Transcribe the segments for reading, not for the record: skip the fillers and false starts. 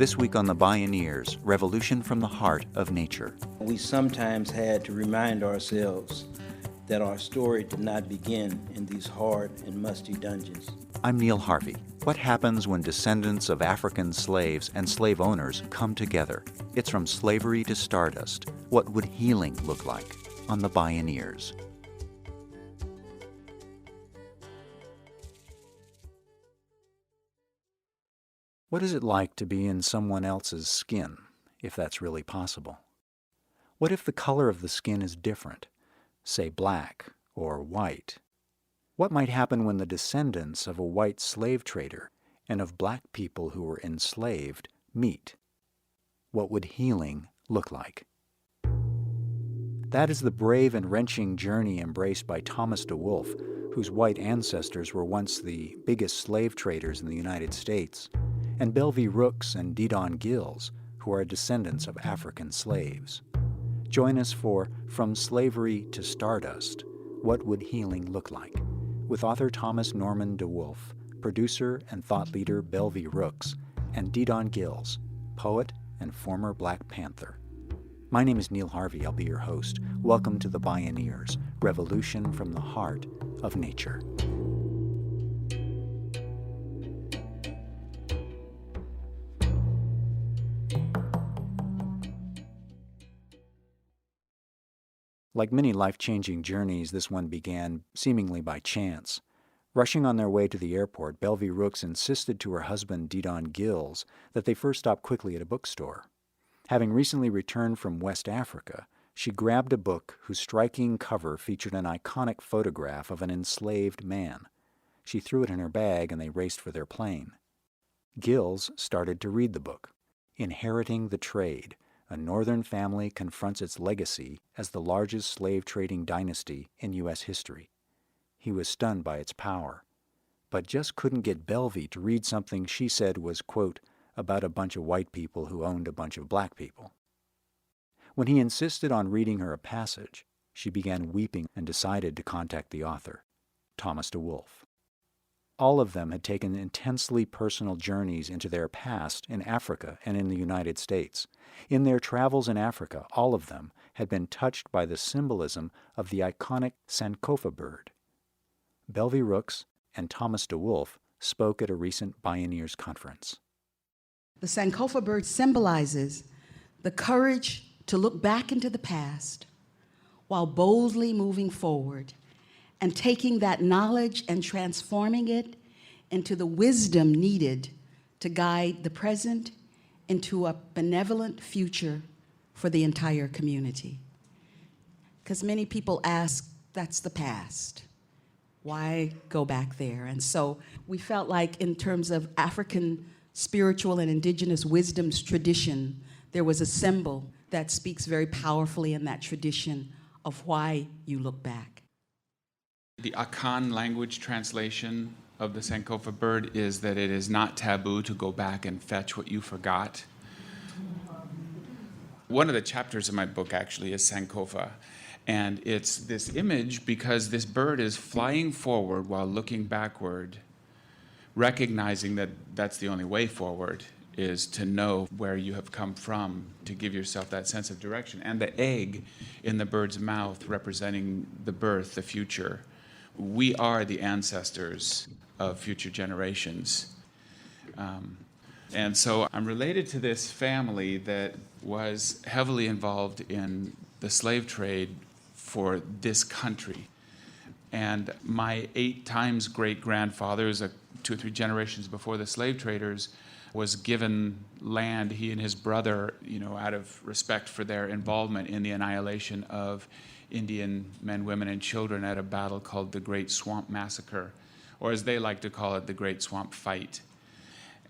This week on the Bioneers, Revolution from the Heart of Nature. We sometimes had to remind ourselves that our story did not begin in these hard and musty dungeons. I'm Neil Harvey. What happens when descendants of African slaves and slave owners come together? It's From Slavery to Stardust. What would healing look like? On the Bioneers. What is it like to be in someone else's skin, if that's really possible? What if the color of the skin is different, say black or white? What might happen when the descendants of a white slave trader and of black people who were enslaved meet? What would healing look like? That is the brave and wrenching journey embraced by Thomas DeWolf, whose white ancestors were once the biggest slave traders in the United States, and Belvie Rooks and Dedan Gills, who are descendants of African slaves. Join us for From Slavery to Stardust, What Would Healing Look Like? With author Thomas Norman DeWolf, producer and thought leader Belvie Rooks, and Dedan Gills, poet and former Black Panther. My name is Neil Harvey. I'll be your host. Welcome to the Bioneers, Revolution from the Heart of Nature. Like many life-changing journeys, this one began seemingly by chance. Rushing on their way to the airport, Belvie Rooks insisted to her husband, Dedan Gills, that they first stop quickly at a bookstore. Having recently returned from West Africa, she grabbed a book whose striking cover featured an iconic photograph of an enslaved man. She threw it in her bag and they raced for their plane. Gills started to read the book, Inheriting the Trade. A northern family confronts its legacy as the largest slave-trading dynasty in U.S. history. He was stunned by its power, but just couldn't get Belvie to read something she said was, quote, about a bunch of white people who owned a bunch of black people. When he insisted on reading her a passage, she began weeping and decided to contact the author, Thomas DeWolf. All of them had taken intensely personal journeys into their past in Africa and in the United States. In their travels in Africa, all of them had been touched by the symbolism of the iconic Sankofa bird. Belvie Rooks and Thomas DeWolf spoke at a recent Bioneers conference. The Sankofa bird symbolizes the courage to look back into the past while boldly moving forward and taking that knowledge and transforming it into the wisdom needed to guide the present into a benevolent future for the entire community. Because many people ask, that's the past. Why go back there? And so we felt like in terms of African spiritual and indigenous wisdom's tradition, there was a symbol that speaks very powerfully in that tradition of why you look back. The Akan language translation of the Sankofa bird is that it is not taboo to go back and fetch what you forgot. One of the chapters of my book actually is Sankofa, and it's this image because this bird is flying forward while looking backward, recognizing that that's the only way forward is to know where you have come from, to give yourself that sense of direction. And the egg in the bird's mouth representing the birth, the future. We are the ancestors of future generations. And so I'm related to this family that was heavily involved in the slave trade for this country. And my 8 times great-grandfather, 2 or 3 generations before the slave traders, was given land, he and his brother, out of respect for their involvement in the annihilation of Indian men, women, and children at a battle called the Great Swamp Massacre, or as they like to call it, the Great Swamp Fight.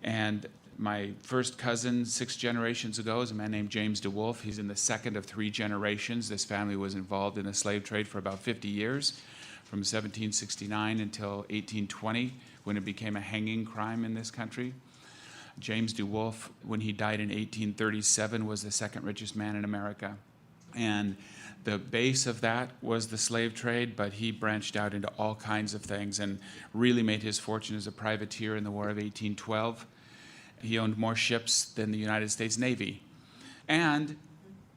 And my first cousin 6 generations ago is a man named James DeWolf. He's in the second of 3 generations. This family was involved in the slave trade for about 50 years, from 1769 until 1820, when it became a hanging crime in this country. James DeWolf, when he died in 1837, was the second richest man in America. And the base of that was the slave trade, but he branched out into all kinds of things and really made his fortune as a privateer in the War of 1812. He owned more ships than the United States Navy. And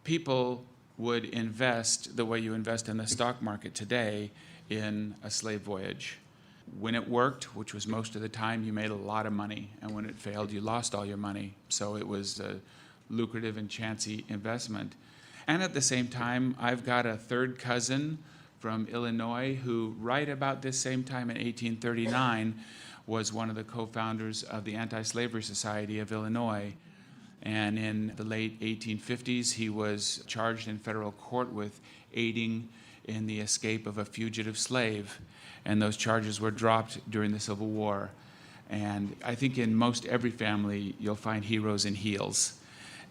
people would invest the way you invest in the stock market today in a slave voyage. When it worked, which was most of the time, you made a lot of money. And when it failed, you lost all your money. So it was a lucrative and chancy investment. And at the same time, I've got a third cousin from Illinois who, right about this same time in 1839, was one of the co-founders of the Anti-Slavery Society of Illinois. And in the late 1850s, he was charged in federal court with aiding in the escape of a fugitive slave. And those charges were dropped during the Civil War. And I think in most every family, you'll find heroes and heels.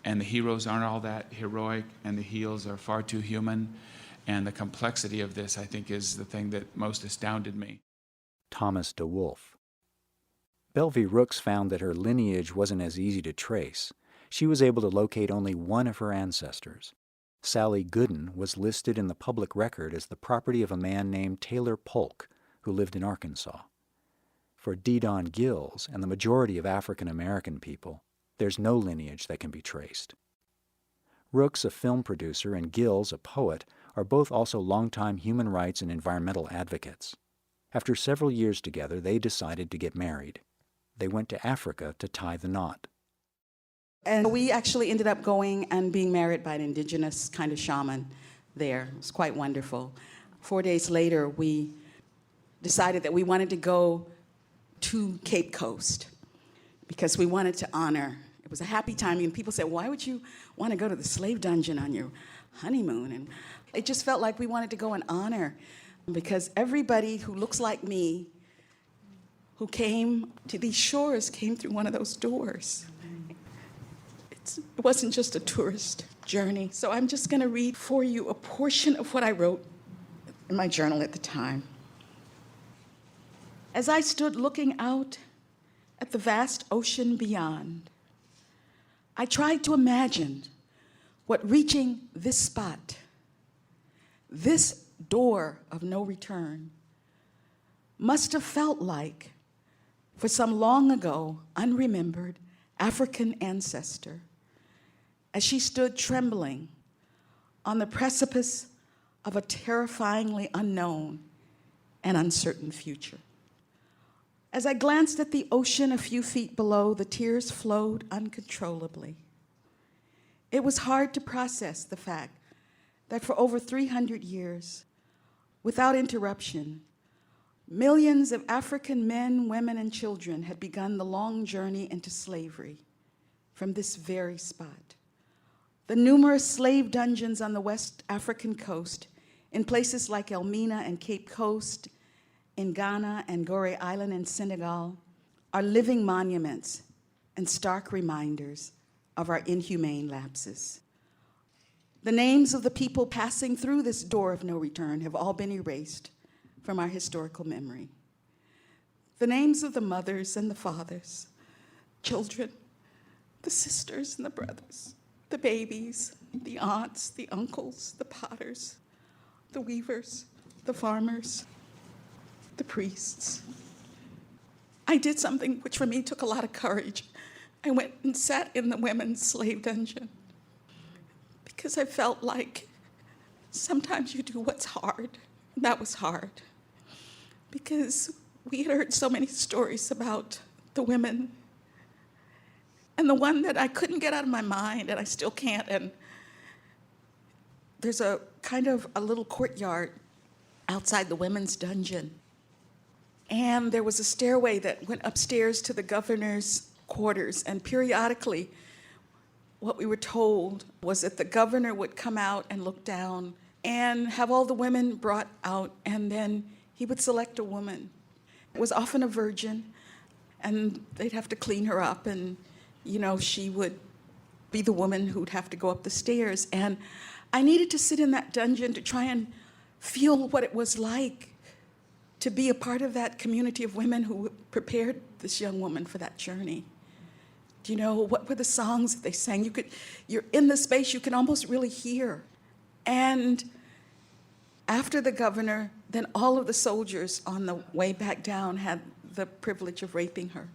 And the heroes aren't all that heroic, and the heels are far too human. And the complexity of this, I think, is the thing that most astounded me. Thomas DeWolf. Belvie Rooks found that her lineage wasn't as easy to trace. She was able to locate only one of her ancestors. Sally Gooden was listed in the public record as the property of a man named Taylor Polk, who lived in Arkansas. For Dedan Gills and the majority of African American people, there's no lineage that can be traced. Rooks, a film producer, and Gills, a poet, are both also longtime human rights and environmental advocates. After several years together, they decided to get married. They went to Africa to tie the knot. And we actually ended up going and being married by an indigenous kind of shaman there. It was quite wonderful. 4 days later, we decided that we wanted to go to Cape Coast because we wanted to honor. It was a happy time, and people said, why would you want to go to the slave dungeon on your honeymoon? And it just felt like we wanted to go and honor, because everybody who looks like me who came to these shores came through one of those doors. It wasn't just a tourist journey. So I'm just going to read for you a portion of what I wrote in my journal at the time. As I stood looking out at the vast ocean beyond, I tried to imagine what reaching this spot, this door of no return, must have felt like for some long ago, unremembered African ancestor as she stood trembling on the precipice of a terrifyingly unknown and uncertain future. As I glanced at the ocean a few feet below, the tears flowed uncontrollably. It was hard to process the fact that for over 300 years, without interruption, millions of African men, women, and children had begun the long journey into slavery from this very spot. The numerous slave dungeons on the West African coast, in places like Elmina and Cape Coast, in Ghana and Gorée Island in Senegal, are living monuments and stark reminders of our inhumane lapses. The names of the people passing through this door of no return have all been erased from our historical memory. The names of the mothers and the fathers, children, the sisters and the brothers, the babies, the aunts, the uncles, the potters, the weavers, the farmers, the priests. I did something which for me took a lot of courage. I went and sat in the women's slave dungeon because I felt like sometimes you do what's hard. And that was hard because we had heard so many stories about the women, and the one that I couldn't get out of my mind, and I still can't, and there's a kind of a little courtyard outside the women's dungeon. And there was a stairway that went upstairs to the governor's quarters, and periodically what we were told was that the governor would come out and look down and have all the women brought out, and then he would select a woman. It was often a virgin, and they'd have to clean her up, and she would be the woman who'd have to go up the stairs. And I needed to sit in that dungeon to try and feel what it was like to be a part of that community of women who prepared this young woman for that journey. What were the songs that they sang? You're in the space you can almost really hear. And after the governor, then all of the soldiers on the way back down had the privilege of raping her.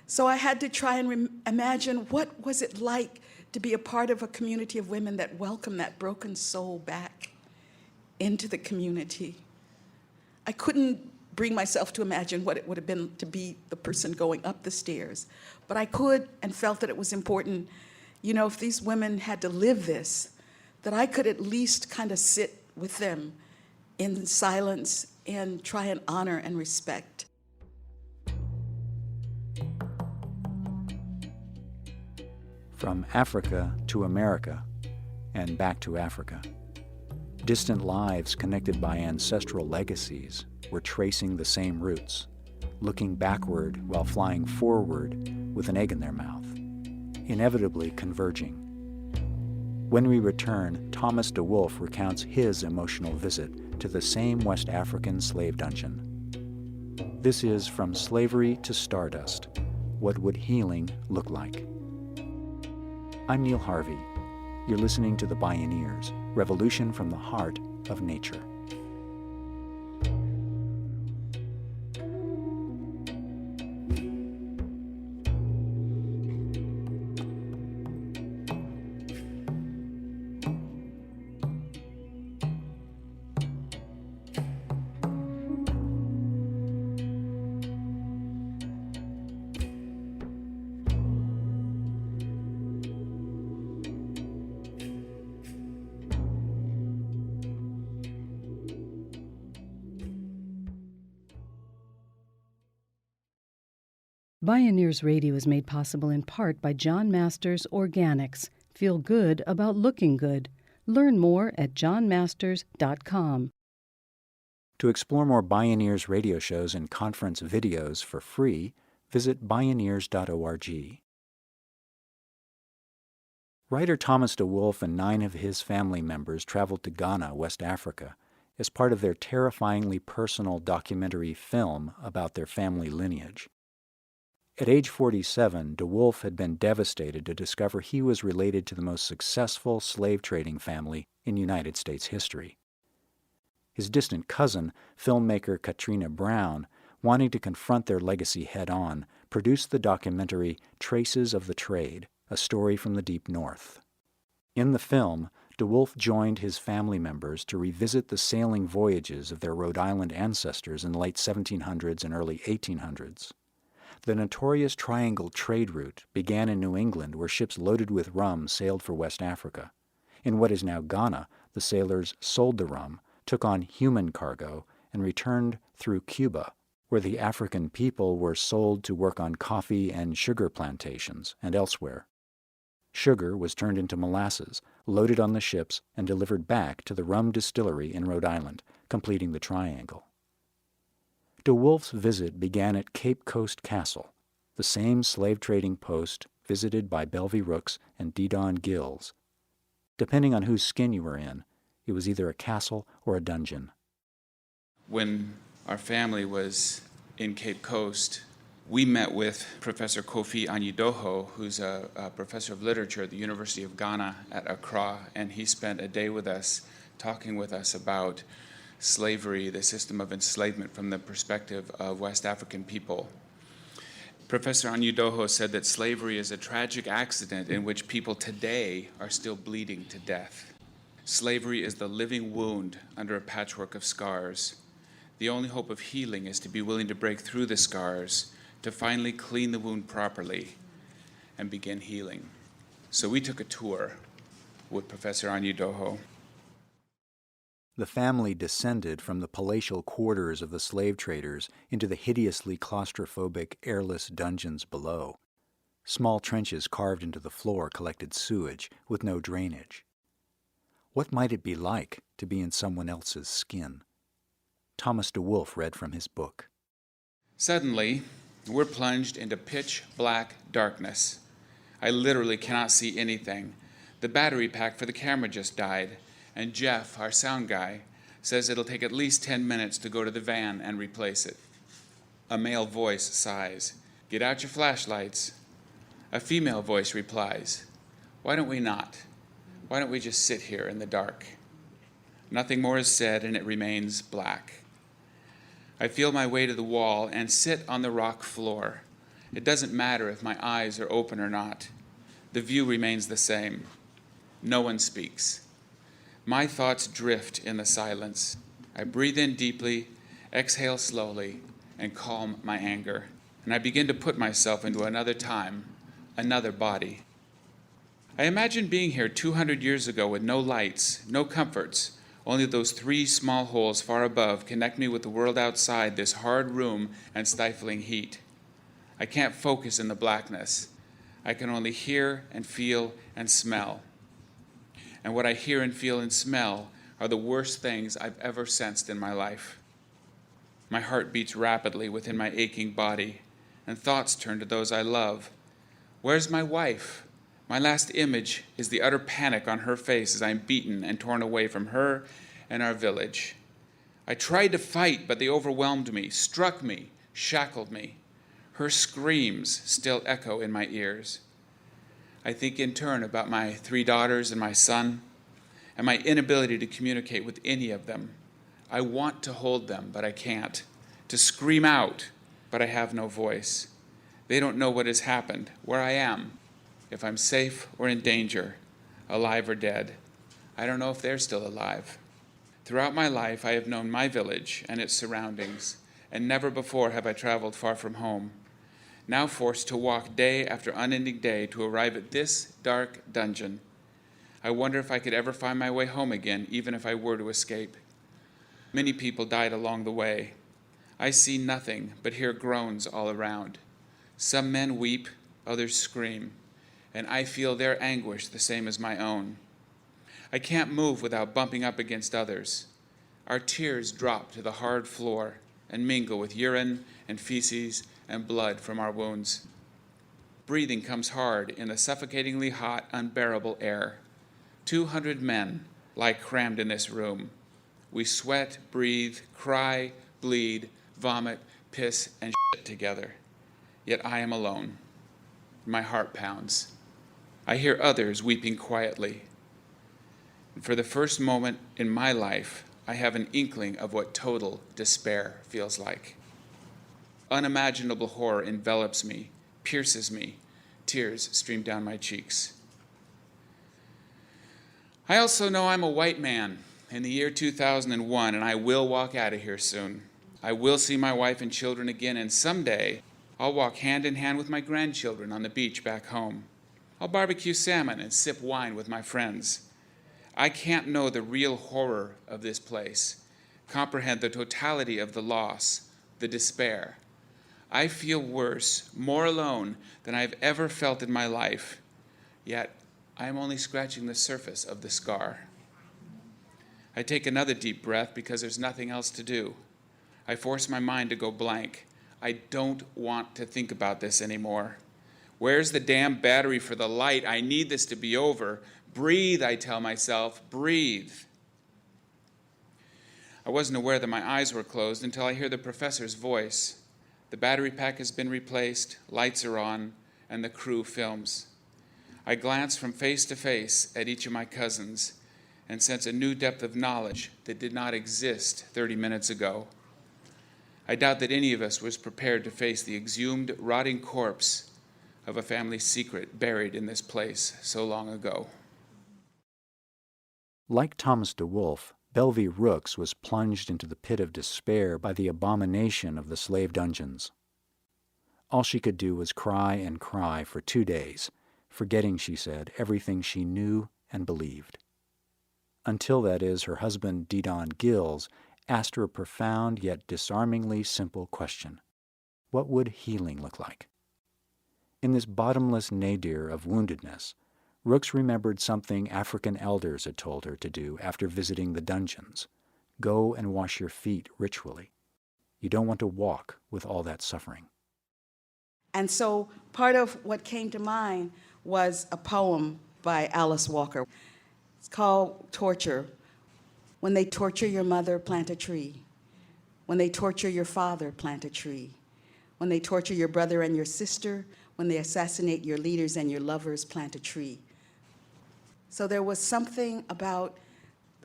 So I had to try and imagine what was it like to be a part of a community of women that welcomed that broken soul back into the community. I couldn't bring myself to imagine what it would have been to be the person going up the stairs, but I could and felt that it was important, you know, if these women had to live this, that I could at least kind of sit with them in silence and try and honor and respect. From Africa to America, and back to Africa. Distant lives connected by ancestral legacies were tracing the same roots, looking backward while flying forward with an egg in their mouth, inevitably converging. When we return, Thomas DeWolf recounts his emotional visit to the same West African slave dungeon. This is From Slavery to Stardust. What would healing look like? I'm Neil Harvey. You're listening to the Bioneers, Revolution from the Heart of Nature. Bioneers Radio is made possible in part by John Masters Organics. Feel good about looking good. Learn more at johnmasters.com. To explore more Bioneers radio shows and conference videos for free, visit bioneers.org. Writer Thomas DeWolf and 9 of his family members traveled to Ghana, West Africa, as part of their terrifyingly personal documentary film about their family lineage. At age 47, DeWolf had been devastated to discover he was related to the most successful slave trading family in United States history. His distant cousin, filmmaker Katrina Brown, wanting to confront their legacy head-on, produced the documentary Traces of the Trade, a story from the Deep North. In the film, DeWolf joined his family members to revisit the sailing voyages of their Rhode Island ancestors in the late 1700s and early 1800s. The notorious Triangle trade route began in New England, where ships loaded with rum sailed for West Africa. In what is now Ghana, the sailors sold the rum, took on human cargo, and returned through Cuba, where the African people were sold to work on coffee and sugar plantations and elsewhere. Sugar was turned into molasses, loaded on the ships, and delivered back to the rum distillery in Rhode Island, completing the triangle. DeWolf's visit began at Cape Coast Castle, the same slave-trading post visited by Belvie Rooks and Dedan Gills. Depending on whose skin you were in, it was either a castle or a dungeon. When our family was in Cape Coast, we met with Professor Kofi Anyidoho, who's a professor of literature at the University of Ghana at Accra, and he spent a day with us talking with us about slavery, the system of enslavement from the perspective of West African people. Professor Anyidoho said that slavery is a tragic accident in which people today are still bleeding to death. Slavery is the living wound under a patchwork of scars. The only hope of healing is to be willing to break through the scars, to finally clean the wound properly and begin healing. So we took a tour with Professor Anyidoho. The family descended from the palatial quarters of the slave traders into the hideously claustrophobic, airless dungeons below. Small trenches carved into the floor collected sewage with no drainage. What might it be like to be in someone else's skin? Thomas DeWolf read from his book. Suddenly, we're plunged into pitch black darkness. I literally cannot see anything. The battery pack for the camera just died. And Jeff, our sound guy, says it'll take at least 10 minutes to go to the van and replace it. A male voice sighs, "Get out your flashlights." A female voice replies, "Why don't we not? Why don't we just sit here in the dark?" Nothing more is said, and it remains black. I feel my way to the wall and sit on the rock floor. It doesn't matter if my eyes are open or not. The view remains the same. No one speaks. My thoughts drift in the silence. I breathe in deeply, exhale slowly, and calm my anger. And I begin to put myself into another time, another body. I imagine being here 200 years ago with no lights, no comforts. Only those 3 small holes far above connect me with the world outside this hard room and stifling heat. I can't focus in the blackness. I can only hear and feel and smell. And what I hear and feel and smell are the worst things I've ever sensed in my life. My heart beats rapidly within my aching body, and thoughts turn to those I love. Where's my wife? My last image is the utter panic on her face as I'm beaten and torn away from her and our village. I tried to fight, but they overwhelmed me, struck me, shackled me. Her screams still echo in my ears. I think in turn about my 3 daughters and my son, and my inability to communicate with any of them. I want to hold them, but I can't. To scream out, but I have no voice. They don't know what has happened, where I am, if I'm safe or in danger, alive or dead. I don't know if they're still alive. Throughout my life, I have known my village and its surroundings, and never before have I traveled far from home. Now forced to walk day after unending day to arrive at this dark dungeon. I wonder if I could ever find my way home again, even if I were to escape. Many people died along the way. I see nothing but hear groans all around. Some men weep, others scream, and I feel their anguish the same as my own. I can't move without bumping up against others. Our tears drop to the hard floor and mingle with urine and feces and blood from our wounds. Breathing comes hard in the suffocatingly hot, unbearable air. 200 men lie crammed in this room. We sweat, breathe, cry, bleed, vomit, piss, and shit together. Yet I am alone. My heart pounds. I hear others weeping quietly. And for the first moment in my life, I have an inkling of what total despair feels like. Unimaginable horror envelops me, pierces me. Tears stream down my cheeks. I also know I'm a white man in the year 2001, and I will walk out of here soon. I will see my wife and children again, and someday I'll walk hand in hand with my grandchildren on the beach back home. I'll barbecue salmon and sip wine with my friends. I can't know the real horror of this place, comprehend the totality of the loss, the despair. I feel worse, more alone than I've ever felt in my life, yet I am only scratching the surface of the scar. I take another deep breath because there's nothing else to do. I force my mind to go blank. I don't want to think about this anymore. Where's the damn battery for the light? I need this to be over. Breathe, I tell myself, breathe. I wasn't aware that my eyes were closed until I hear the professor's voice. The battery pack has been replaced, lights are on, and the crew films. I glance from face to face at each of my cousins and sense a new depth of knowledge that did not exist 30 minutes ago. I doubt that any of us was prepared to face the exhumed, rotting corpse of a family secret buried in this place so long ago. Like Thomas DeWolf, Belvie Rooks was plunged into the pit of despair by the abomination of the slave dungeons. All she could do was cry and cry for 2 days, forgetting, she said, everything she knew and believed. Until, that is, her husband, Dedan Gills, asked her a profound yet disarmingly simple question. What would healing look like? In this bottomless nadir of woundedness, Rooks remembered something African elders had told her to do after visiting the dungeons. Go and wash your feet ritually. You don't want to walk with all that suffering. And so part of what came to mind was a poem by Alice Walker. It's called Torture. When they torture your mother, plant a tree. When they torture your father, plant a tree. When they torture your brother and your sister, when they assassinate your leaders and your lovers, plant a tree. So there was something about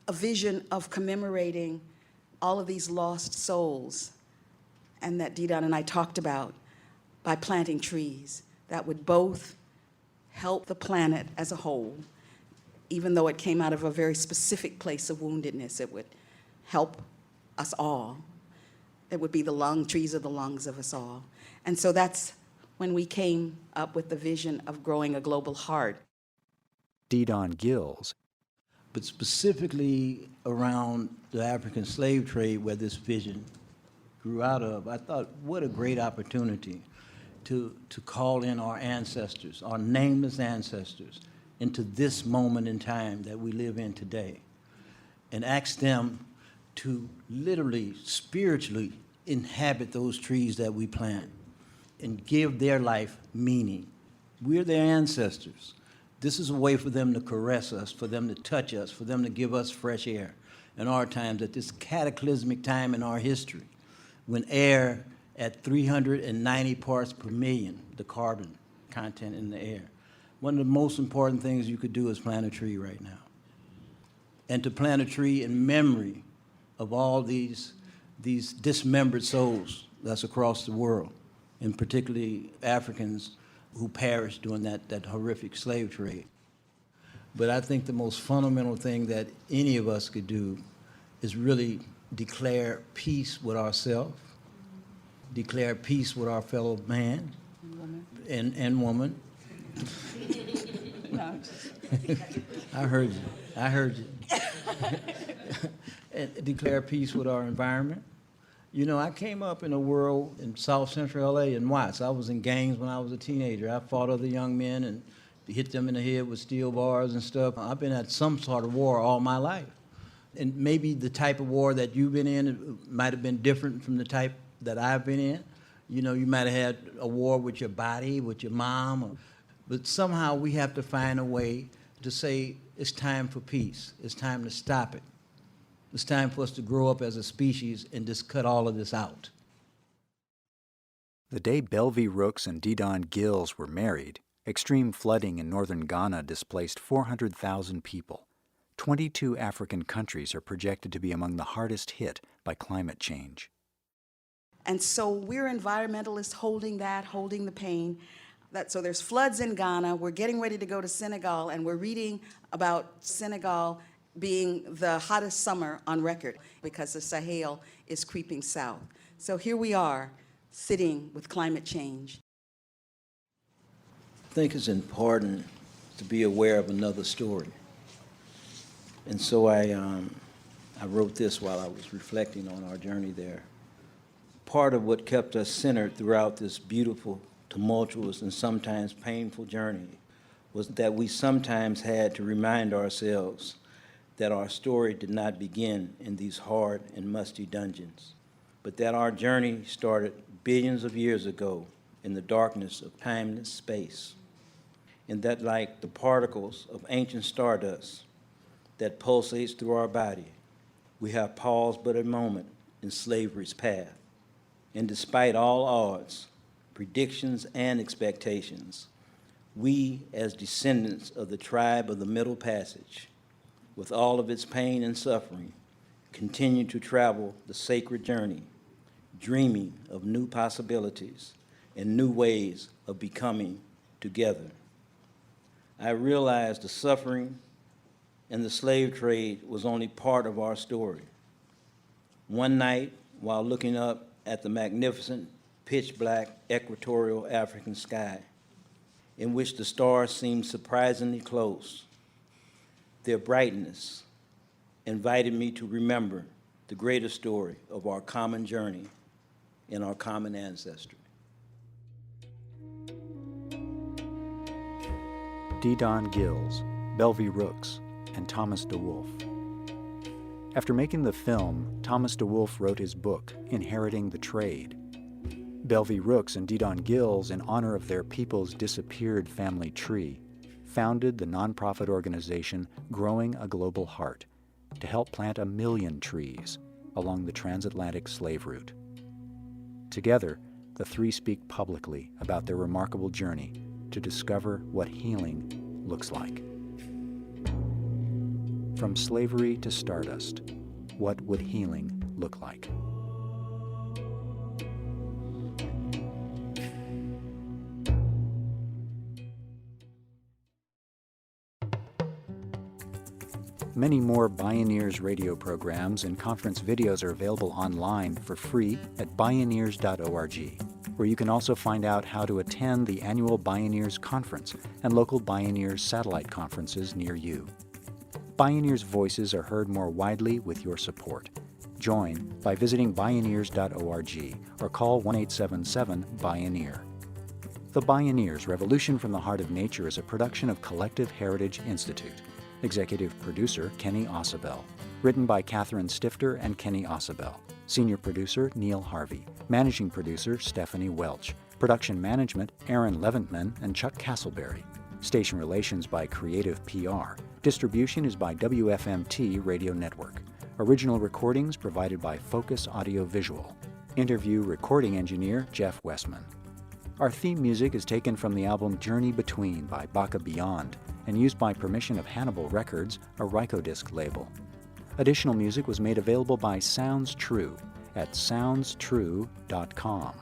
a vision of commemorating all of these lost souls, and that Dedan and I talked about, by planting trees that would both help the planet as a whole, even though it came out of a very specific place of woundedness. It would help us all. It would be the trees are the lungs of us all. And so that's when we came up with the vision of growing a global heart. Dedan Gills, But specifically around the African slave trade, where this vision grew out of, I thought, what a great opportunity to call in our ancestors, our nameless ancestors, into this moment in time that we live in today, and ask them to literally, spiritually inhabit those trees that we plant and give their life meaning. We're their ancestors. This is a way for them to caress us, for them to touch us, for them to give us fresh air in our times, at this cataclysmic time in our history, when air at 390 parts per million, the carbon content in the air. One of the most important things you could do is plant a tree right now. And to plant a tree in memory of all these dismembered souls that's across the world, and particularly Africans who perished during that horrific slave trade. But I think the most fundamental thing that any of us could do is really declare peace with ourselves, declare peace with our fellow man and woman. I heard you. And declare peace with our environment. You know, I came up in a world in South Central LA in Watts. I was in gangs when I was a teenager. I fought other young men and hit them in the head with steel bars and stuff. I've been at some sort of war all my life. And maybe the type of war that you've been in might have been different from the type that I've been in. You know, you might have had a war with your body, with your mom. But somehow we have to find a way to say it's time for peace. It's time to stop it. It's time for us to grow up as a species and just cut all of this out. the day Belvie Rooks and Dedan Gills were married, extreme flooding in northern Ghana displaced 400,000 people. 22 African countries are projected to be among the hardest hit by climate change. And so we're environmentalists holding the pain. So there's floods in Ghana. We're getting ready to go to Senegal, and we're reading about Senegal being the hottest summer on record because the Sahel is creeping south. So here we are, sitting with climate change. I think it's important to be aware of another story. And so I wrote this while I was reflecting on our journey there. Part of what kept us centered throughout this beautiful, tumultuous, and sometimes painful journey was that we sometimes had to remind ourselves that our story did not begin in these hard and musty dungeons, but that our journey started billions of years ago in the darkness of timeless space, and that like the particles of ancient stardust that pulsates through our body, we have paused but a moment in slavery's path. And despite all odds, predictions, and expectations, we, as descendants of the tribe of the Middle Passage, with all of its pain and suffering, continue to travel the sacred journey, dreaming of new possibilities and new ways of becoming together. I realized the suffering and the slave trade was only part of our story. One night, while looking up at the magnificent, pitch-black equatorial African sky, in which the stars seemed surprisingly close, their brightness invited me to remember the greater story of our common journey and our common ancestry. Dedan Gills, Belvie Rooks, and Thomas DeWolf. After making the film, Thomas DeWolf wrote his book, Inheriting the Trade. Belvie Rooks and Dedan Gills, in honor of their people's disappeared family tree, founded the nonprofit organization Growing a Global Heart to help plant 1 million trees along the transatlantic slave route. Together, the three speak publicly about their remarkable journey to discover what healing looks like. From slavery to stardust, what would healing look like? Many more Bioneers radio programs and conference videos are available online for free at bioneers.org, where you can also find out how to attend the annual Bioneers Conference and local Bioneers satellite conferences near you. Bioneers' voices are heard more widely with your support. Join by visiting bioneers.org or call 1-877-BIONEER. The Bioneers Revolution from the Heart of Nature is a production of Collective Heritage Institute. Executive producer Kenny Ausubel. Written by Catherine Stifter and Kenny Ausubel. Senior producer Neil Harvey. Managing producer Stephanie Welch. Production management Aaron Leventman and Chuck Castleberry. Station relations by Creative PR. Distribution is by WFMT Radio Network. Original recordings provided by Focus Audio Visual. Interview recording engineer Jeff Westman. Our theme music is taken from the album Journey Between by Baka Beyond and used by permission of Hannibal Records, a Rykodisc label. Additional music was made available by Sounds True at soundstrue.com.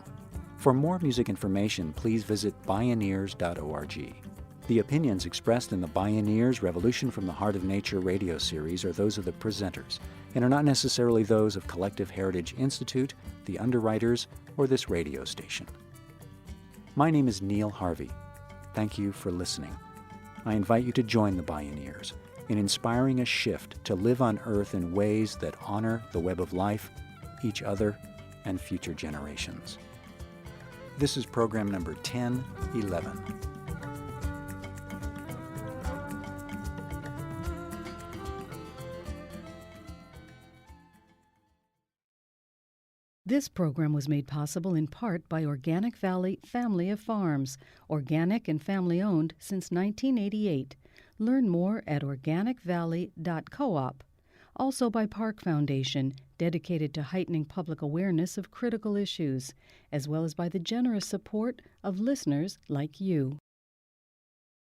For more music information, please visit bioneers.org. The opinions expressed in the Bioneers Revolution from the Heart of Nature radio series are those of the presenters and are not necessarily those of Collective Heritage Institute, the underwriters, or this radio station. My name is Neil Harvey. Thank you for listening. I invite you to join the Bioneers in inspiring a shift to live on Earth in ways that honor the web of life, each other, and future generations. This is program number 1011. This program was made possible in part by Organic Valley Family of Farms, organic and family-owned since 1988. Learn more at organicvalley.coop. Also by Park Foundation, dedicated to heightening public awareness of critical issues, as well as by the generous support of listeners like you.